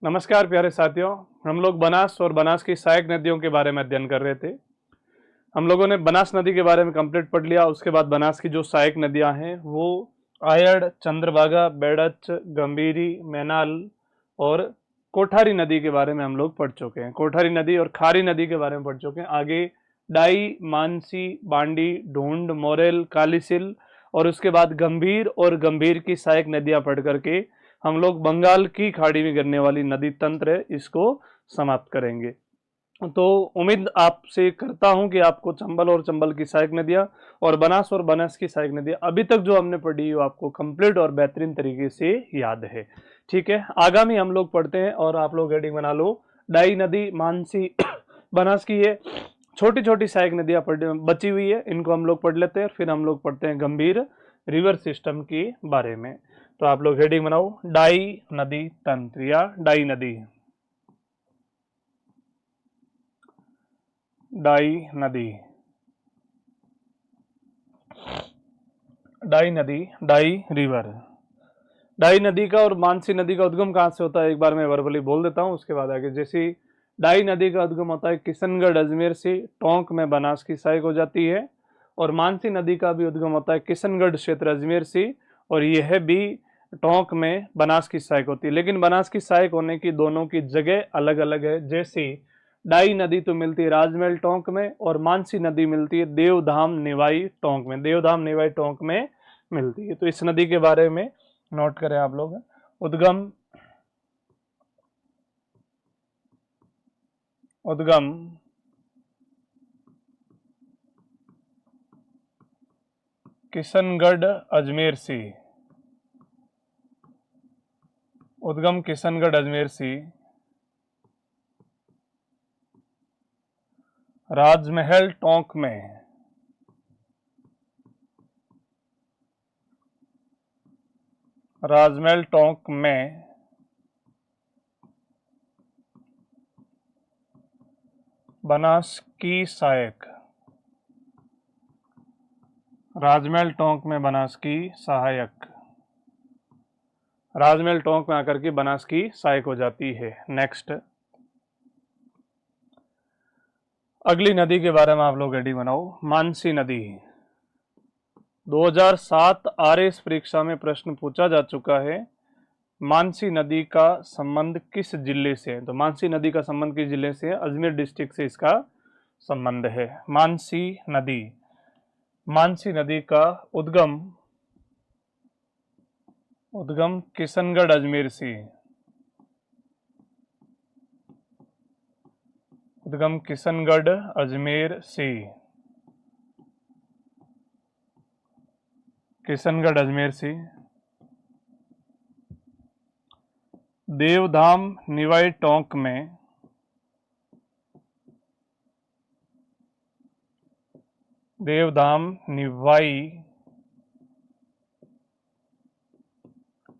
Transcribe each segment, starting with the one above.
नमस्कार प्यारे साथियों। हम लोग बनास और बनास की सहायक नदियों के बारे में अध्ययन कर रहे थे। हम लोगों ने बनास नदी के बारे में कंप्लीट पढ़ लिया। उसके बाद बनास की जो सहायक नदियां हैं वो आयड़, चंद्रभागा, बेड़च, गंभीरी, मैनाल और कोठारी नदी के बारे में हम लोग पढ़ चुके हैं। कोठारी नदी और खारी नदी के बारे में पढ़ चुके हैं। आगे डाई, मानसी, बांडी, ढूंढ, मोरेल, कालीसिल और उसके बाद गंभीर और गंभीर की सहायक नदियां पढ़ करके हम लोग बंगाल की खाड़ी में गिरने वाली नदी तंत्र है इसको समाप्त करेंगे। तो उम्मीद आपसे करता हूं कि आपको चंबल और चंबल की सहायक नदियां और बनास की सहायक नदियां अभी तक जो हमने पढ़ी वो आपको कंप्लीट और बेहतरीन तरीके से याद है। ठीक है, आगामी हम लोग पढ़ते हैं और आप लोग हेडिंग बना लो। डाई नदी, मानसी, बनास की ये छोटी छोटी सहायक नदियां बची हुई है, इनको हम लोग पढ़ लेते हैं। फिर हम लोग पढ़ते हैं गंभीर रिवर सिस्टम के बारे में। तो आप लोग हेडिंग बनाओ, डाई नदी तंत्र या डाई नदी। डाई नदी, डाई नदी, डाई रिवर। डाई नदी का और मानसी नदी का उद्गम कहाँ से होता है एक बार मैं वर्बली बोल देता हूँ, उसके बाद आगे। जैसे डाई नदी का उद्गम होता है किशनगढ़ अजमेर से, टोंक में बनास की सहायक हो जाती है। और मानसी नदी का भी उद्गम होता है किशनगढ़ क्षेत्र अजमेर से, और यह भी टोंक में बनास की सहायक होती है। लेकिन बनास की सहायक होने की दोनों की जगह अलग अलग है। जैसे डाई नदी तो मिलती है राजमहल टोंक में और मानसी नदी मिलती है देवधाम निवाई टोंक में। देवधाम निवाई टोंक में मिलती है। तो इस नदी के बारे में नोट करें आप लोग। उद्गम, उद्गम किशनगढ़ अजमेर से, उद्गम किशनगढ़ अजमेर से, राजमहल टोंक में, राजमहल टोंक में बनास की सहायक, राजमहल टोंक में बनास की सहायक, राजमहल टोंक में आकर के बनास की सहायक हो जाती है। नेक्स्ट, अगली नदी के बारे में आप लोग रेडी बनाओ। मानसी नदी। 2007 आरएस परीक्षा में प्रश्न पूछा जा चुका है, मानसी नदी का संबंध किस जिले से है? तो मानसी नदी का संबंध किस जिले से है? अजमेर डिस्ट्रिक्ट से इसका संबंध है। मानसी नदी, मानसी नदी का उद्गम, उद्गम किशनगढ़ अजमेर से, उद्गम किशनगढ़ अजमेर से, किशनगढ़ अजमेर से देवधाम निवाई टोंक में, देवधाम निवाई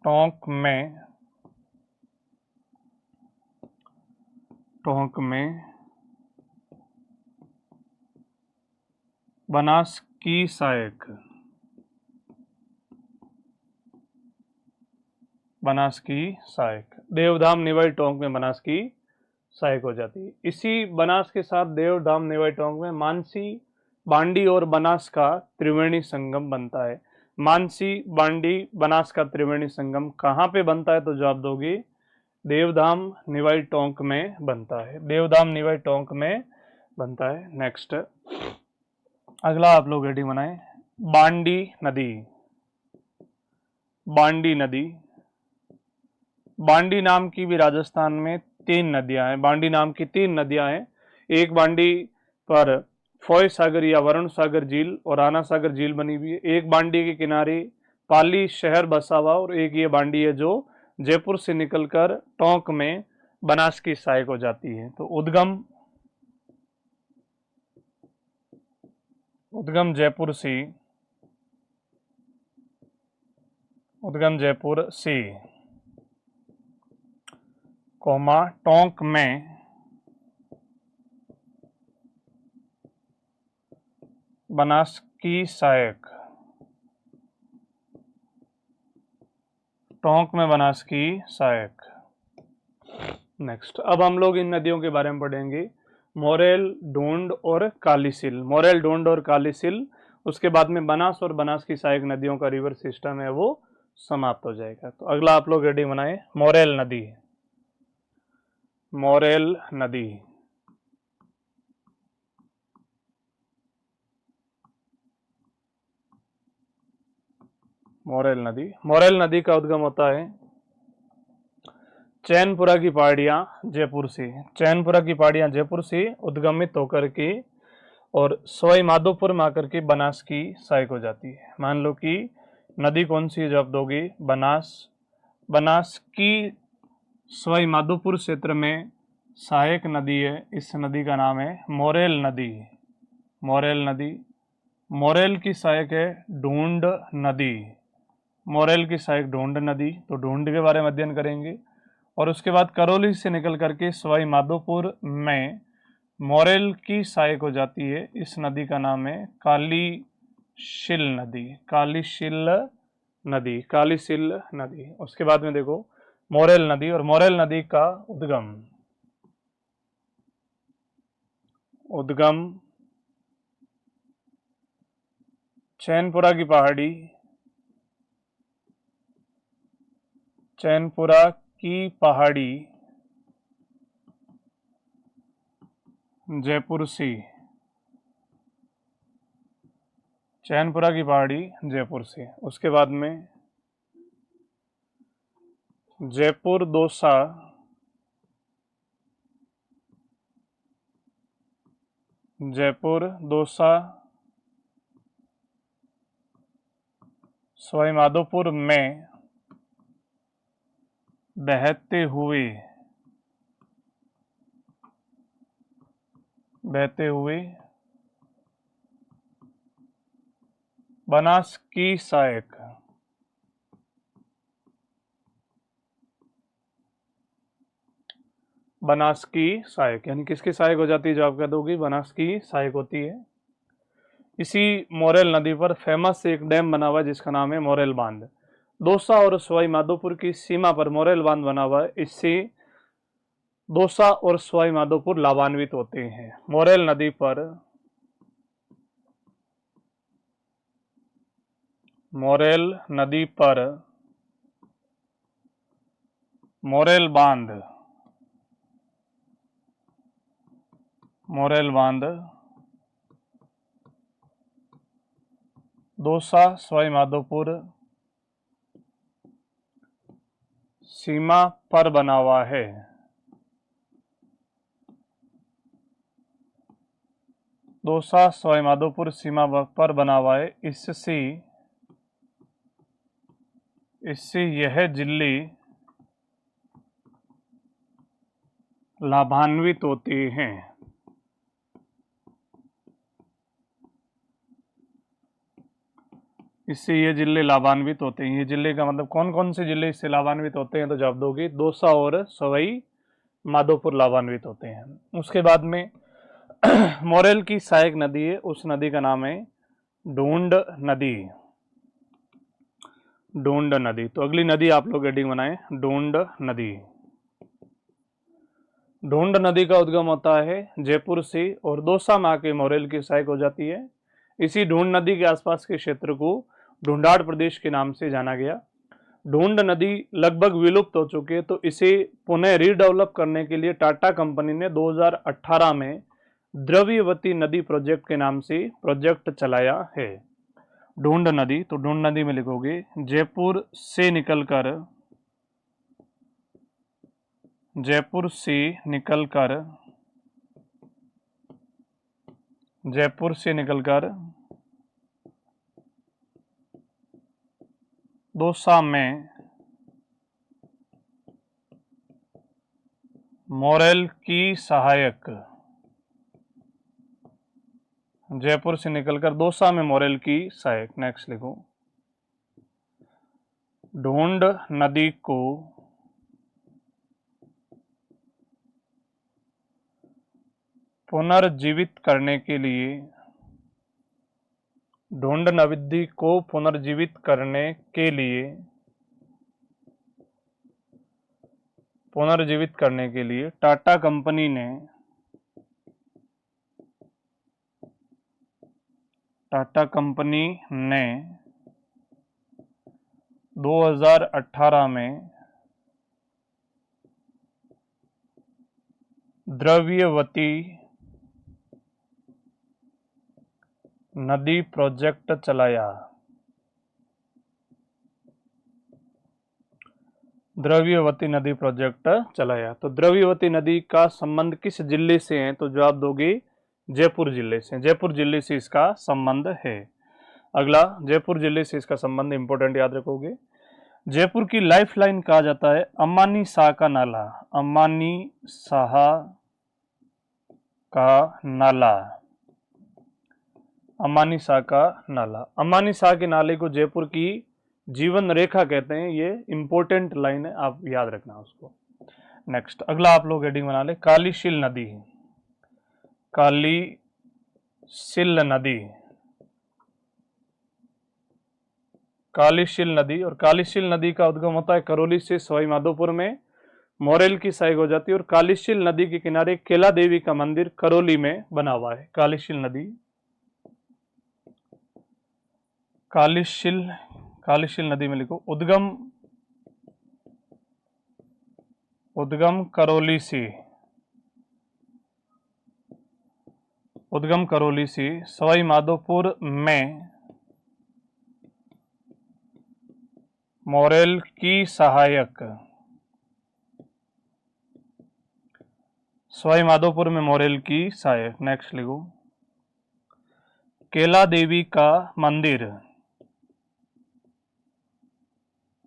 टोंक में, टोंक में बनास की सहायक, बनास की सहायक, देवधाम निवाई टोंक में बनास की सहायक हो जाती है। इसी बनास के साथ देवधाम निवाई टोंक में मानसी, बांडी और बनास का त्रिवेणी संगम बनता है। मानसी, बांडी, बनास का त्रिवेणी संगम कहाँ पे बनता है? तो जवाब दोगे देवधाम निवाई टोंक में बनता है। देवधाम निवाई टोंक में बनता है। नेक्स्ट, अगला आप लोग रेडी बनाए। बांडी नदी, बांडी नदी, बांडी नाम की भी राजस्थान में 3 नदियां हैं। बांडी नाम की 3 नदियां हैं। एक बांडी पर फोय सागर या वरुण सागर झील और आना सागर झील बनी हुई है। एक बांडी के किनारे पाली शहर बसा हुआ और एक ये बांडी है जो जयपुर से निकलकर टोंक में बनास की सहायक हो जाती है। तो उद्गम, उद्गम जयपुर से, उद्गम जयपुर से, कोमा टोंक में बनास की सहायक, टोंक में बनास की सहायक। नेक्स्ट, अब हम लोग इन नदियों के बारे में पढ़ेंगे, मोरेल, ढूंढ और कालीसिल। मोरेल, ढूंढ और कालीसिल, उसके बाद में बनास और बनास की सहायक नदियों का रिवर सिस्टम है वो समाप्त हो जाएगा। तो अगला आप लोग रेडी बनाए, मोरेल नदी। मोरेल नदी, मोरेल नदी। मोरेल नदी का उद्गम होता है चैनपुरा की पहाड़ियां जयपुर से। चैनपुरा की पहाड़ियां जयपुर से उद्गमित होकर के और सवाई माधोपुर में आकर के बनास की सहायक हो जाती है। मान लो कि नदी कौन सी है, जवाब दोगे बनास। बनास की सवाई माधोपुर क्षेत्र में सहायक नदी है, इस नदी का नाम है मोरेल नदी। मोरेल नदी। मोरेल की सहायक है ढूंढ नदी। मोरेल की सहायक ढूंढ नदी, तो ढूंढ के बारे में अध्ययन करेंगे। और उसके बाद करौली से निकल करके सवाई माधोपुर में मोरेल की सहायक हो जाती है, इस नदी का नाम है कालीशिल नदी। कालीशिल नदी, कालीशिल नदी। उसके बाद में देखो मोरेल नदी, और मोरेल नदी का उद्गम, उद्गम चैनपुरा की पहाड़ी, चैनपुरा की पहाड़ी जयपुर से। चैनपुरा की पहाड़ी जयपुर से। उसके बाद में जयपुर दौसा, जयपुर दौसा सवाई माधोपुर में बहते हुए, बहते हुए बनास की सहायक, बनास की सहायक, यानी किसकी सहायक हो जाती है, जो आप कह दोगे बनास की सहायक होती है। इसी मोरेल नदी पर फेमस एक डैम बना हुआ है जिसका नाम है मोरेल बांध। दौसा और सवाई माधोपुर की सीमा पर मोरेल बांध बना हुआ है, इससे दौसा और सवाई माधोपुर लाभान्वित होते हैं। मोरेल नदी पर, मोरेल नदी पर मोरेल बांध, मोरेल बांध दौसा सवाई माधोपुर सीमा पर बना हुआ है। दौसा सवाई माधोपुर सीमा पर बना हुआ है, इससे यह जिले लाभान्वित होते हैं। इससे ये जिले लाभान्वित होते हैं। ये जिले का मतलब कौन कौन से जिले इससे लाभान्वित होते हैं, तो जवाब दोगे दौसा और सवाई माधोपुर लाभान्वित होते हैं। उसके बाद में मोरेल की सहायक नदी है, उस नदी का नाम है ढूंढ नदी। ढूंढ नदी। तो अगली नदी आप लोग हेडिंग बनाए, ढूंढ नदी। ढूंढ नदी का उद्गम होता है जयपुर से और दौसा में आके मोरेल की सहायक हो जाती है। इसी ढूंढ नदी के आसपास के क्षेत्र को ढूंढाड़ प्रदेश के नाम से जाना गया। ढूंढ नदी लगभग विलुप्त हो चुकी है, तो इसे पुनः रीडेवलप करने के लिए टाटा कंपनी ने 2018 में द्रव्यवती नदी प्रोजेक्ट के नाम से प्रोजेक्ट चलाया है। ढूंढ नदी, तो ढूंढ नदी में लिखोगे जयपुर से निकलकर, जयपुर से निकलकर, जयपुर से निकलकर दौसा में मोरेल की सहायक, जयपुर से निकलकर दौसा में मोरेल की सहायक। नेक्स्ट लिखो, ढूंढ नदी को पुनर्जीवित करने के लिए, ढूंढ नदी को पुनर्जीवित करने के लिए पुनर्जीवित करने के लिए टाटा कंपनी ने 2018 में द्रव्यवती नदी प्रोजेक्ट चलाया। द्रव्यवती नदी प्रोजेक्ट चलाया। तो द्रव्यवती नदी का संबंध किस जिले से है? तो जवाब दोगे जयपुर जिले से। जयपुर जिले से इसका संबंध है। अगला, जयपुर जिले से इसका संबंध इंपॉर्टेंट याद रखोगे। जयपुर की लाइफलाइन कहा जाता है अम्मानी शाह का नाला। अम्मानी शाह का नाला। अम्मानी शाह का नाला। अम्मानी शाह के नाले को जयपुर की जीवन रेखा कहते हैं। ये इंपॉर्टेंट लाइन है, आप याद रखना उसको। नेक्स्ट, अगला आप लोग हेडिंग बना ले, कालीशील नदी। कालीशील नदी। कालीशील नदी, और कालीशील नदी का उद्गम होता है करौली से सवाई माधोपुर में मोरेल की सहायक हो जाती है। और कालीशील नदी के किनारे केला देवी का मंदिर करौली में बना हुआ है। कालीशील नदी, कालीशील नदी में लिखो उद्गम करौली से। उद्गम करौली से सवाई माधोपुर में मोरेल की सहायक। सवाई माधोपुर में मोरेल की सहायक। नेक्स्ट लिखो, केला देवी का मंदिर।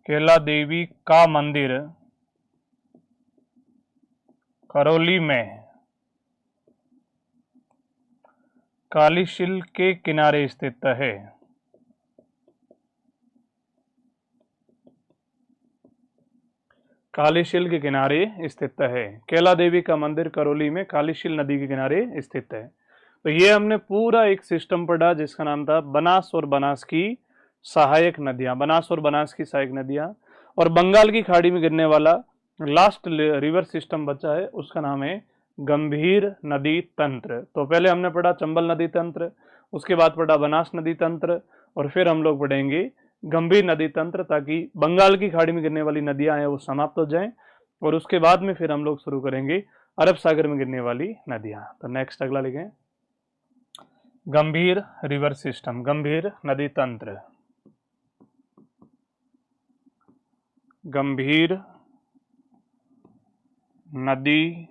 केला देवी का मंदिर करौली में कालीशील के किनारे स्थित है। कालीशील के किनारे स्थित है। केला देवी का मंदिर करौली में कालीशील नदी के किनारे स्थित है। तो ये हमने पूरा एक सिस्टम पढ़ा जिसका नाम था बनास और बनास की सहायक नदियां। बनास और बनास की सहायक नदियां, और बंगाल की खाड़ी में गिरने वाला लास्ट रिवर सिस्टम बचा है, उसका नाम है गंभीर नदी तंत्र। तो पहले हमने पढ़ा चंबल नदी तंत्र, उसके बाद पढ़ा बनास नदी तंत्र, और फिर हम लोग पढ़ेंगे गंभीर नदी तंत्र, ताकि बंगाल की खाड़ी में गिरने वाली नदियां हैं वो समाप्त हो जाएं। और उसके बाद में फिर हम लोग शुरू करेंगे अरब सागर में गिरने वाली नदियां। तो नेक्स्ट अगला लिखें, गंभीर रिवर सिस्टम, गंभीर नदी तंत्र। गंभीर नदी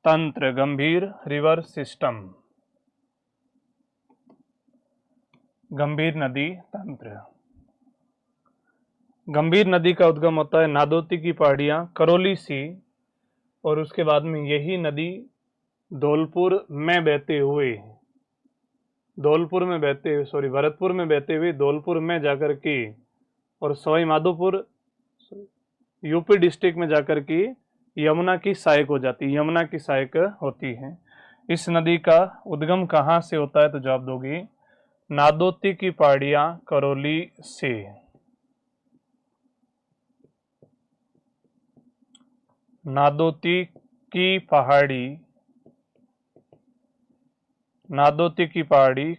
तंत्र, गंभीर रिवर सिस्टम, गंभीर नदी तंत्र। गंभीर नदी का उद्गम होता है नादौती की पहाड़ियां करौली से, और उसके बाद में यही नदी धौलपुर में बहते हुए भरतपुर में बहते हुए धौलपुर में जाकर के और सवाई माधोपुर यूपी डिस्ट्रिक्ट में जाकर के यमुना की सहायक हो जाती है। यमुना की सहायक होती है। इस नदी का उद्गम कहाँ से होता है? तो जवाब दोगे नादौती की पहाड़ियां करौली से। नादौती की पहाड़ी, नादौती की पहाड़ी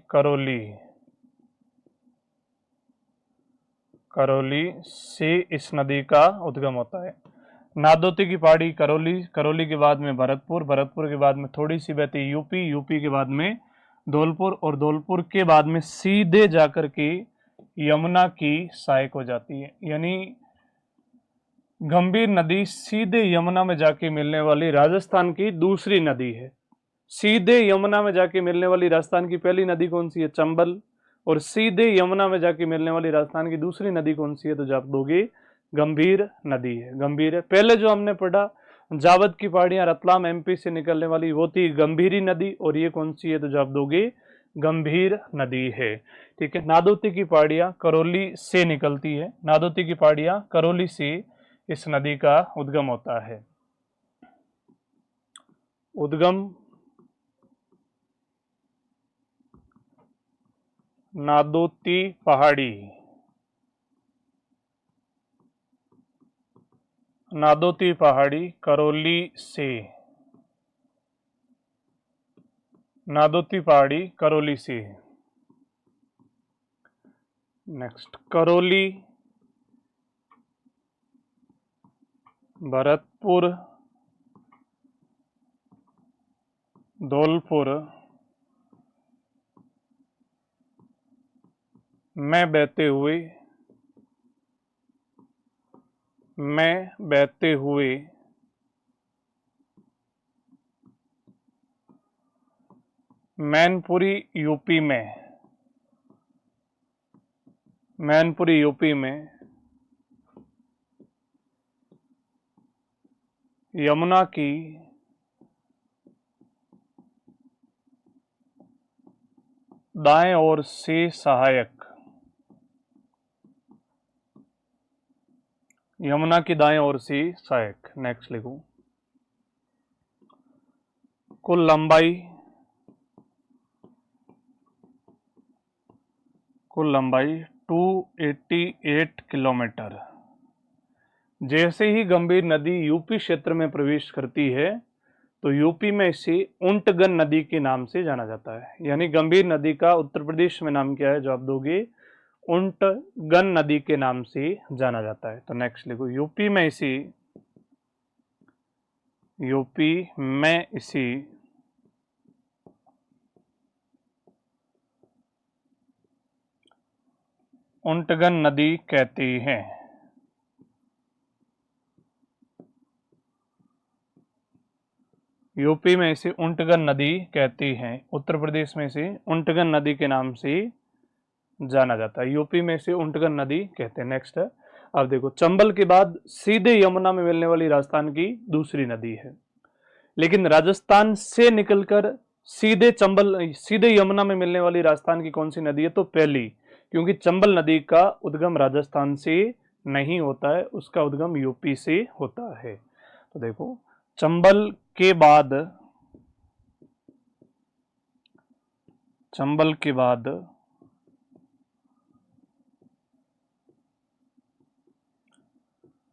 करौली से इस नदी का उद्गम होता है। नादौती की पहाड़ी करौली के बाद में भरतपुर के बाद में थोड़ी सी बहती यूपी के बाद में धौलपुर, और धौलपुर के बाद में सीधे जाकर के यमुना की सहायक हो जाती है। यानी गंभीर नदी सीधे यमुना में जाके मिलने वाली राजस्थान की दूसरी नदी है। सीधे यमुना में जाके मिलने वाली राजस्थान की पहली नदी कौन सी है? चंबल। और सीधे यमुना में जाके मिलने वाली राजस्थान की दूसरी नदी कौन सी है? तो जवाब दोगे गंभीर नदी है। गंभीर है। पहले जो हमने पढ़ा जावद की पहाड़ियां रतलाम एमपी से निकलने वाली, वो थी गंभीरी नदी, और ये कौन सी है? तो जवाब दोगे गंभीर नदी है। ठीक है। नादौती की पहाड़ियां करौली से निकलती है। नादौती की पहाड़ियां करौली से इस नदी का उद्गम होता है। उद्गम नादौती पहाड़ी, नादोती पहाड़ी करौली से, नादोती पहाड़ी करौली से। नेक्स्ट करौली, भरतपुर, धौलपुर में बहते हुए, में बहते हुए मैनपुरी यूपी में, मैनपुरी यूपी में यमुना की दाएं ओर से सहायक, यमुना की दाएं ओर से सहायक। नेक्स्ट लिखो, कुल लंबाई, कुल लंबाई 288 किलोमीटर। जैसे ही गंभीर नदी यूपी क्षेत्र में प्रवेश करती है तो यूपी में इसे ऊंटगन नदी के नाम से जाना जाता है। यानी गंभीर नदी का उत्तर प्रदेश में नाम क्या है जो आप दोगे, ऊंटगन नदी के नाम से जाना जाता है। तो नेक्स्ट लिखो, यूपी में इसे, यूपी में इसे ऊंटगन नदी कहते हैं। यूपी में इसे ऊंटगन नदी कहती हैं, उत्तर प्रदेश में इसे ऊंटगन नदी के नाम से जाना जाता है। यूपी में इसे ऊंटगन नदी कहते हैं। नेक्स्ट है, अब देखो, चंबल के बाद सीधे यमुना में मिलने वाली राजस्थान की दूसरी नदी है। लेकिन राजस्थान से निकलकर सीधे चंबल, सीधे यमुना में मिलने वाली राजस्थान की कौन सी नदी है? तो पहली, क्योंकि चंबल नदी का उद्गम राजस्थान से नहीं होता है, उसका उद्गम यूपी से होता है। तो देखो, चंबल के बाद, चंबल के बाद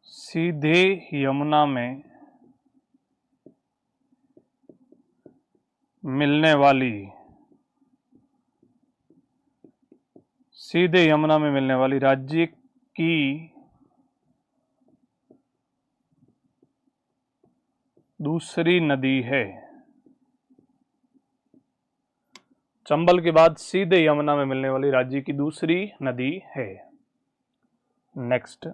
सीधे यमुना में मिलने वाली, सीधे यमुना में मिलने वाली राज्य की दूसरी नदी है। चंबल के बाद सीधे यमुना में मिलने वाली राज्य की दूसरी नदी है। नेक्स्ट,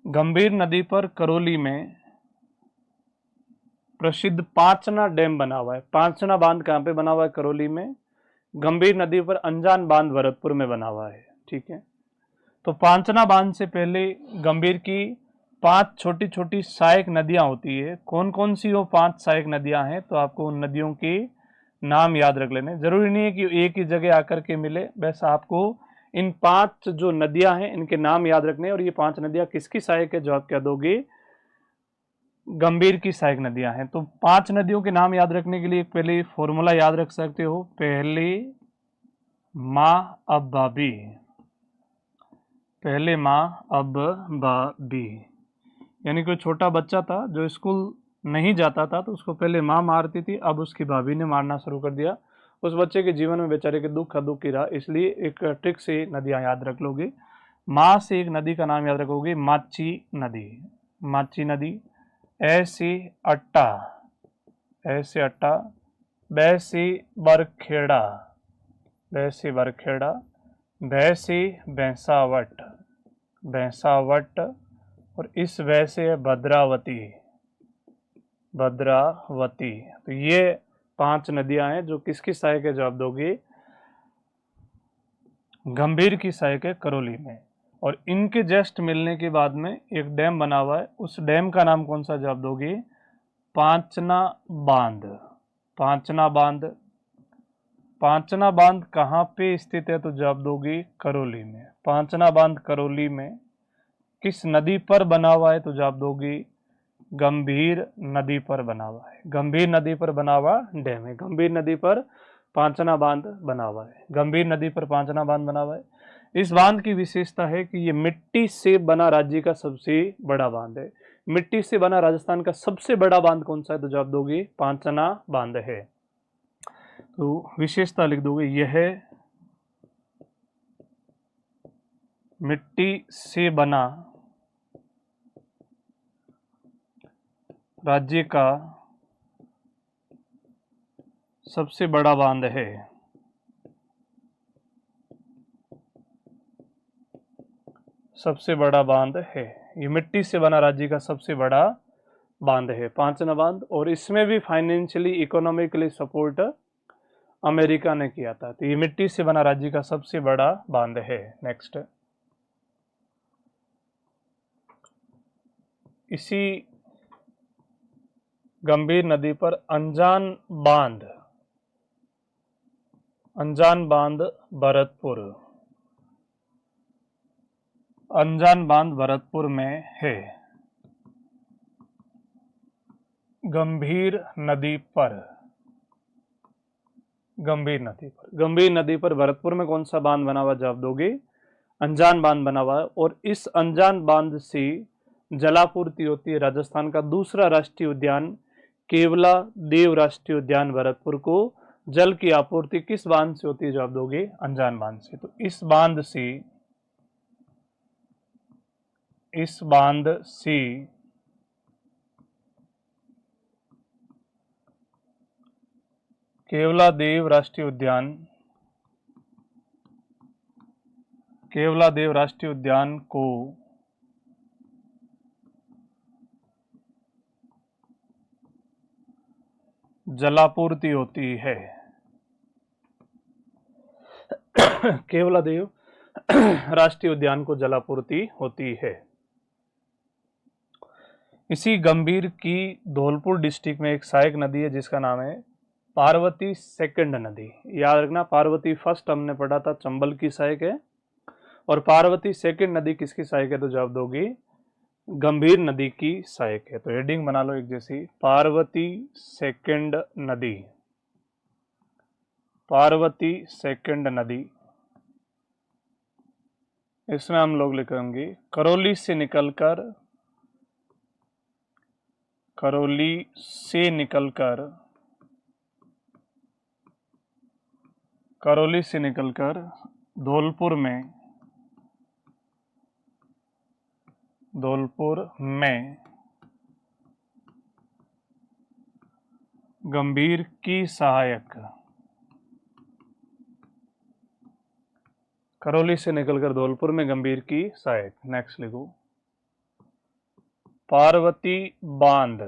गंभीर नदी पर करौली में प्रसिद्ध पांचना डैम बना हुआ है। पांचना बांध कहां पे बना हुआ है? करौली में। गंभीर नदी पर अनजान बांध भरतपुर में बना हुआ है। ठीक है, तो पांचना बांध से पहले गंभीर की 5 छोटी छोटी सहायक नदियां होती है। कौन कौन सी वो 5 सहायक नदियां हैं? तो आपको उन नदियों के नाम याद रख लेने। जरूरी नहीं है कि एक ही जगह आकर के मिले, बस आपको इन 5 जो नदियां हैं इनके नाम याद रखने। और ये 5 नदियां किसकी सहायक है? जो आप क्या दोगे, गंभीर की सहायक नदियां हैं। तो 5 नदियों के नाम याद रखने के लिए पहले फॉर्मूला याद रख सकते हो, पहले माँ अब बाबी, पहले माँ अब बाबी। यानी कोई छोटा बच्चा था जो स्कूल नहीं जाता था तो उसको पहले माँ मारती थी, अब उसकी भाभी ने मारना शुरू कर दिया। उस बच्चे के जीवन में बेचारे के दुख की रहा, इसलिए एक ट्रिक से नदियां याद रख लोगे। माँ से एक नदी का नाम याद रखोगे, माची नदी, माची नदी। ऐसे अट्टा, ऐसे अट्टा। बैसे बरखेड़ा, बैसे बरखेड़ा। भैसे भैंसावट, भैंसावट। और इस वैसे है भद्रावती, भद्रावती। तो ये 5 नदियां हैं जो किसकी सहायक है? जवाब दोगे, गंभीर की सहायक है करौली में। और इनके जस्ट मिलने के बाद में एक डैम बना हुआ है, उस डैम का नाम कौन सा? जवाब दोगे, पांचना बांध, पांचना बांध। पांचना बांध कहाँ पे स्थित है? तो जवाब दोगे, करौली में। पांचना बांध करौली में किस नदी पर बना हुआ है? तो जवाब दोगे, गंभीर नदी पर बना हुआ है। गंभीर नदी पर बना हुआ डैम है। गंभीर नदी पर पांचना बांध बना हुआ है। गंभीर नदी पर पांचना बांध बना हुआ है। इस बांध की विशेषता है कि ये मिट्टी से बना राज्य का सबसे बड़ा बांध है। मिट्टी से बना राजस्थान का सबसे बड़ा बांध कौन सा है, तो जवाब दोगे पांचना बांध है। तो विशेषता लिख दोगे, यह मिट्टी से बना राज्य का सबसे बड़ा बांध है। सबसे बड़ा बांध है, ये मिट्टी से बना राज्य का सबसे बड़ा बांध है, पांचना बांध। और इसमें भी फाइनेंशियली इकोनॉमिकली सपोर्ट अमेरिका ने किया था। तो ये मिट्टी से बना राज्य का सबसे बड़ा बांध है। नेक्स्ट, इसी गंभीर नदी पर अनजान बांध भरतपुर, अनजान बांध भरतपुर में है। गंभीर नदी पर भरतपुर में कौन सा बांध बना हुआ, जवाब दोगे अनजान बांध बना हुआ है। और इस अनजान बांध से जलापूर्ति होती है राजस्थान का दूसरा राष्ट्रीय उद्यान केवला देव राष्ट्रीय उद्यान भरतपुर को जल की आपूर्ति किस बांध से होती है, जवाब दोगे अनजान बांध से। तो इस बांध से केवला देव राष्ट्रीय उद्यान को जलापूर्ति होती है। केवला देव राष्ट्रीय उद्यान को जलापूर्ति होती है। इसी गंभीर की धौलपुर डिस्ट्रिक्ट में एक सहायक नदी है जिसका नाम है पार्वती सेकंड नदी। याद रखना, पार्वती फर्स्ट हमने पढ़ा था चंबल की सहायक है, और पार्वती सेकंड नदी किसकी सहायक है, तो जवाब दोगे गंभीर नदी की सहायक है। तो हेडिंग बना लो एक जैसी, पार्वती सेकंड नदी, पार्वती सेकंड नदी। इसमें हम लोग लिखेंगे करौली से निकलकर धौलपुर में गंभीर की सहायक, करौली से निकलकर धौलपुर में गंभीर की सहायक। नेक्स्ट लिखो, पार्वती बांध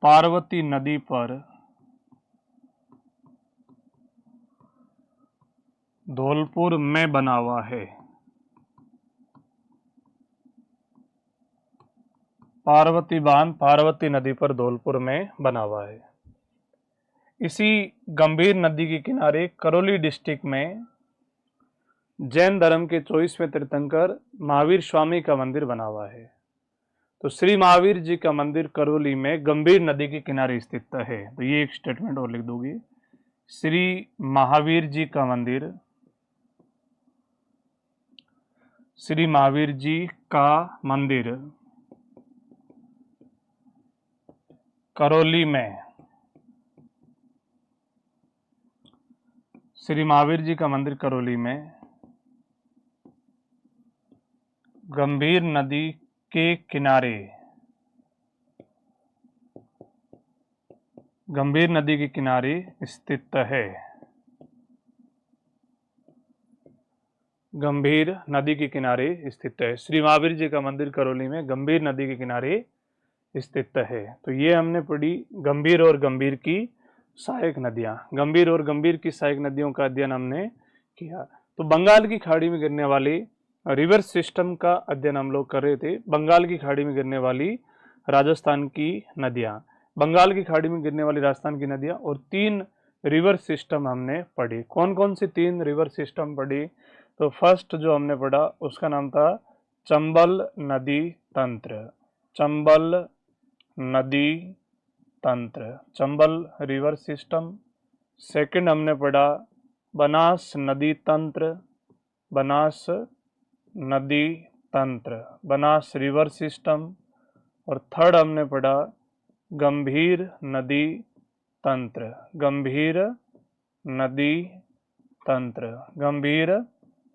पार्वती नदी पर धौलपुर में बना हुआ है। पार्वती बांध पार्वती नदी पर धौलपुर में बना हुआ है। इसी गंभीर नदी के किनारे करौली डिस्ट्रिक्ट में जैन धर्म के 24वें तीर्थंकर महावीर स्वामी का मंदिर बना हुआ है। तो श्री महावीर जी का मंदिर करौली में गंभीर नदी के किनारे स्थित है। तो ये एक स्टेटमेंट और लिख दोगे, श्री महावीर जी का मंदिर, श्री महावीर जी का मंदिर करौली में, श्री महावीर जी का मंदिर करौली में गंभीर नदी के किनारे, गंभीर नदी के किनारे स्थित है। गंभीर नदी के किनारे स्थित है। श्री महावीर जी का मंदिर करौली में गंभीर नदी के किनारे स्थित है। तो ये हमने पढ़ी गंभीर और गंभीर की सहायक नदियां। गंभीर और गंभीर की सहायक नदियों का अध्ययन हमने किया। तो बंगाल की खाड़ी में गिरने वाली रिवर सिस्टम का अध्ययन हम लोग कर रहे थे। बंगाल की खाड़ी में गिरने वाली राजस्थान की नदियां, बंगाल की खाड़ी में गिरने वाली राजस्थान की नदियां, और 3 रिवर सिस्टम हमने पढ़ी। कौन कौन सी 3 रिवर सिस्टम पढ़ी? तो फर्स्ट जो हमने पढ़ा उसका नाम था चंबल नदी तंत्र। चंबल नदी तंत्र, चंबल रिवर सिस्टम। सेकंड हमने पढ़ा बनास नदी तंत्र, बनास नदी तंत्र, बनास रिवर सिस्टम। और थर्ड हमने पढ़ा गंभीर नदी तंत्र, गंभीर नदी तंत्र, गंभीर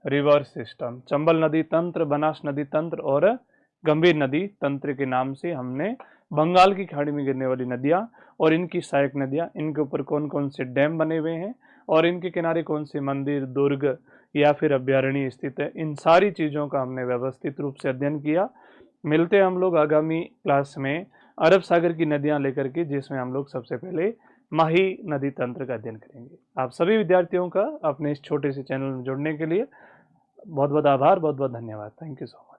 रिवर सिस्टम। चंबल नदी तंत्र, बनास नदी तंत्र और गंभीर नदी तंत्र के नाम से हमने बंगाल की खाड़ी में गिरने वाली नदियां और इनकी सहायक नदियां, इनके ऊपर कौन कौन से डैम बने हुए हैं और इनके किनारे कौन से मंदिर, दुर्ग या फिर अभ्यारण्य स्थित है, इन सारी चीज़ों का हमने व्यवस्थित रूप से अध्ययन किया। मिलते हैं हम लोग आगामी क्लास में अरब सागर की नदियां लेकर के, जिसमें हम लोग सबसे पहले माही नदी तंत्र का अध्ययन करेंगे। आप सभी विद्यार्थियों का अपने इस छोटे से चैनल में जुड़ने के लिए बहुत बहुत आभार, बहुत बहुत धन्यवाद। Thank you so much.